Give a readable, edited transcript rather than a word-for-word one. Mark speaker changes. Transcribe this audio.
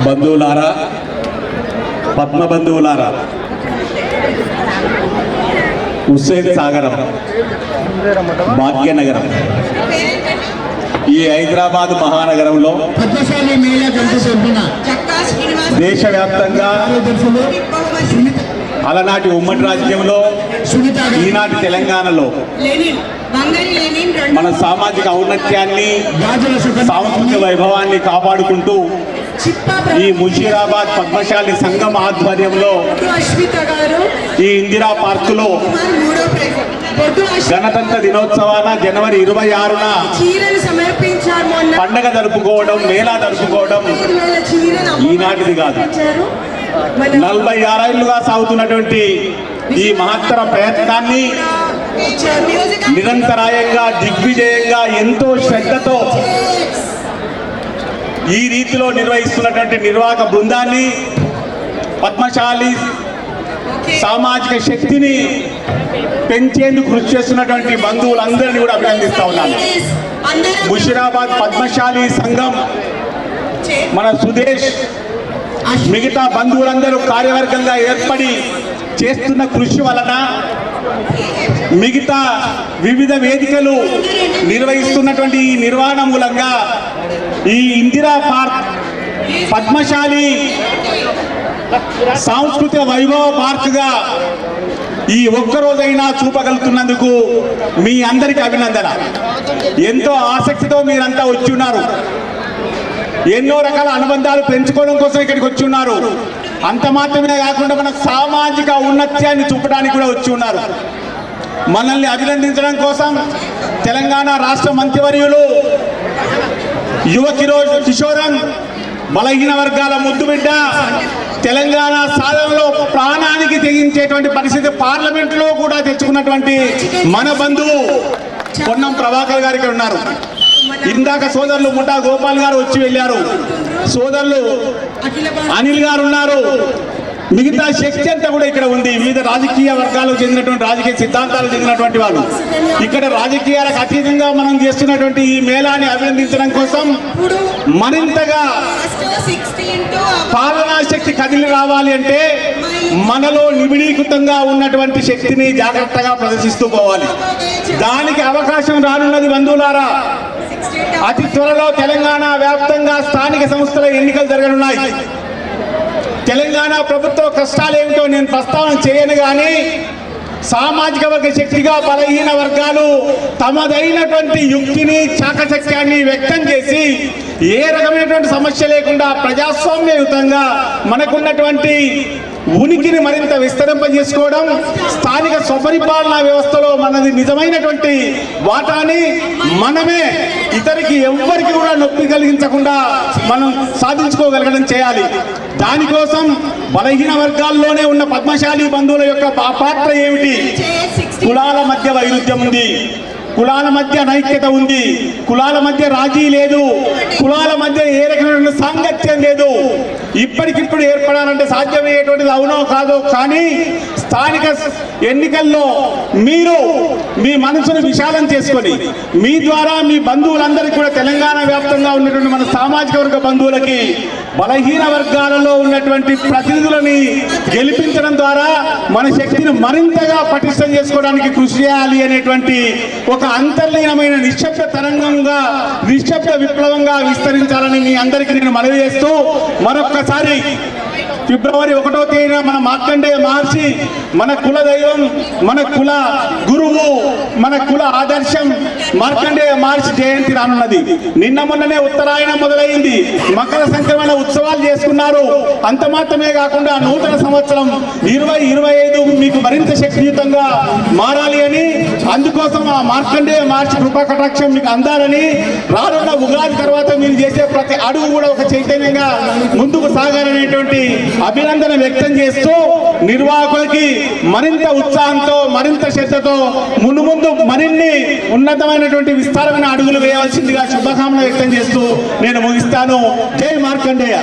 Speaker 1: బంధువులారా, పద్మ బంధువులారా, హుస్సేన్ సాగరం, భాగ్యనగరం, ఈ హైదరాబాద్ మహానగరంలో దేశవ్యాప్తంగా అలనాటి ఉమ్మడి రాజ్యంలో ఈనాటి తెలంగాణలో మన సామాజిక ఔన్నత్యాన్ని, సాంస్కృతిక వైభవాన్ని కాపాడుకుంటూ ఈ ముషీరాబాద్ పద్మశాలి సంఘం ఆధ్వర్యంలో ఈ ఇందిరా పార్కులో గణతంత్ర దినోత్సవాన జనవరి 26న పండగ జరుపుకోవడం, మేళా జరుపుకోవడం ఈనాటిది కాదు. 46 ఏళ్లుగా సాగుతున్నటువంటి ఈ మహత్తర ప్రయత్నాన్ని నిరంతరాయంగా, దిగ్విజయంగా, ఎంతో శ్రద్ధతో ఈ రీతిలో నిర్వహిస్తున్నటువంటి నిర్వాహక బృందాన్ని, పద్మశాలి సామాజిక శక్తిని పెంచేందుకు కృషి చేస్తున్నటువంటి బంధువులందరినీ కూడా అభినందిస్తా ఉన్నాను. ముషీరాబాద్ పద్మశాలి సంఘం, మన సుదేశ్, మిగతా బంధువులందరూ కార్యవర్గంగా ఏర్పడి చేస్తున్న కృషి వలన, మిగతా వివిధ వేదికలు నిర్వహిస్తున్నటువంటి ఈ నిర్వహణ మూలంగా ఈ ఇందిరా పార్క్ పద్మశాలి సాంస్కృతిక వైభవ పార్క్గా ఈ ఒక్కరోజైనా చూపగలుగుతున్నందుకు మీ అందరికీ అభినందన. ఎంతో ఆసక్తితో మీరంతా వచ్చి ఉన్నారు. ఎన్నో రకాల అనుబంధాలు పెంచుకోవడం కోసం ఇక్కడికి వచ్చి ఉన్నారు. అంత మాత్రమే కాకుండా మన సామాజిక ఔన్నత్యాన్ని చూపడానికి కూడా వచ్చి ఉన్నారు. మనల్ని అభినందించడం కోసం తెలంగాణ రాష్ట్ర మంత్రివర్యులు యువ కిషోరం, బలహీన వర్గాల ముద్దుబిడ్డ, తెలంగాణ సాధనలో ప్రాణానికి తెగించేటువంటి పరిస్థితి పార్లమెంటులో కూడా తెచ్చుకున్నటువంటి మన బంధువు పొన్నం ప్రభాకర్ గారు ఇక్కడ ఉన్నారు. ఇందాక సోదరులు ముఠా గోపాల్ గారు వచ్చి వెళ్ళారు. సోదరులు అనిల్ గారు ఉన్నారు. మిగతా శక్తి అంతా కూడా ఇక్కడ ఉంది. వివిధ రాజకీయ వర్గాలకు చెందినటువంటి, రాజకీయ సిద్ధాంతాలకు చెందినటువంటి వాళ్ళు ఇక్కడ రాజకీయాలకు అతీతంగా మనం చేస్తున్నటువంటి ఈ మేళాన్ని అభినందించడం కోసం మరింతగా పాలనా శక్తి కదిలి రావాలి అంటే మనలో నిబిడీకృతంగా ఉన్నటువంటి శక్తిని జాగ్రత్తగా ప్రదర్శిస్తూ పోవాలి. దానికి అవకాశం రానున్నది బంధువులారా. అతి త్వరలో తెలంగాణ వ్యాప్తంగా స్థానిక సంస్థల ఎన్నికలు జరగనున్నాయి. తెలంగాణ ప్రభుత్వ కష్టాలు ఏమిటో నేను ప్రస్తావన చేయను, కానీ సామాజిక వర్గ శక్తిగా బలహీన వర్గాలు తమదైనటువంటి యుక్తిని, చాకచక్యాన్ని వ్యక్తం చేసి ఏ రకమైనటువంటి సమస్య లేకుండా ప్రజాస్వామ్యయుతంగా మనకున్నటువంటి ఉనికిని మరింత విస్తరింపజేసుకోవడం, స్థానిక స్వపరిపాలనా వ్యవస్థలో మనది నిజమైనటువంటి వాటాని మనమే ఇతరికి ఎవ్వరికి కూడా నొప్పి కలిగించకుండా మనం సాధించుకోగలగడం చేయాలి. దానికోసం బలహీన వర్గాల్లోనే ఉన్న పద్మశాలి బంధువుల యొక్క పాత్ర ఏమిటి? కులాల మధ్య వైరుధ్యం ఉంది, కులాల మధ్య నైక్యత ఉంది, కులాల మధ్య రాజీ లేదు, కులాల మధ్య ఏ రకమైన సాంగత్యం లేదు. ఇప్పటికిప్పుడు ఏర్పడాలంటే సాధ్యమయ్యేటువంటిది అవునో కాదో, కానీ స్థానిక ఎన్నికల్లో మీరు మీ మనసును విశాలం చేసుకొని మీ ద్వారా మీ బంధువులందరికీ కూడా తెలంగాణ వ్యాప్తంగా ఉన్నటువంటి మన సామాజిక వర్గ బంధువులకి బలహీన వర్గాలలో ఉన్నటువంటి ప్రతినిధులని గెలిపించడం ద్వారా మన శక్తిని మరింతగా పటిష్టం చేసుకోవడానికి కృషి చేయాలి అనేటువంటి ఒక అంతర్లీనమైన నిశ్శబ్ద తరంగంగా, నిశ్శబ్ద విప్లవంగా విస్తరించాలని మీ అందరికీ నేను మనవి చేస్తూ, మరొక్కసారి ఫిబ్రవరి 1వ తేదీన మన మార్కండేయ మహర్షి, మన కుల దైవం, మన కుల గురువు, మన కుల ఆదర్శం మార్కండేయ మహర్షి జయంతి రానున్నది. నిన్న మొన్ననే ఉత్తరాయణం మొదలైంది, మకర సంక్రమణ ఉత్సవాలు చేసుకున్నారు. అంత మాత్రమే కాకుండా నూతన సంవత్సరం 2025 మీకు మరింత శక్తియుతంగా మారాలి అని, అందుకోసం ఆ మార్కండేయ మహర్షి కృపా కటాక్షం మీకు అందాలని, రానున్న ఉగాది తర్వాత మీరు చేసే ప్రతి అడుగు కూడా ఒక చైతన్యంగా ముందుకు సాగాలనేటువంటి అభినందన వ్యక్తం చేస్తూ, నిర్వాహకులకి మరింత ఉత్సాహంతో, మరింత శ్రద్ధతో ముందు మరిన్ని ఉన్నతమైనటువంటి విస్తారమైన అడుగులు వేయవలసిందిగా శుభకామన వ్యక్తం చేస్తూ నేను ముగిస్తాను. జై మార్కండేయ.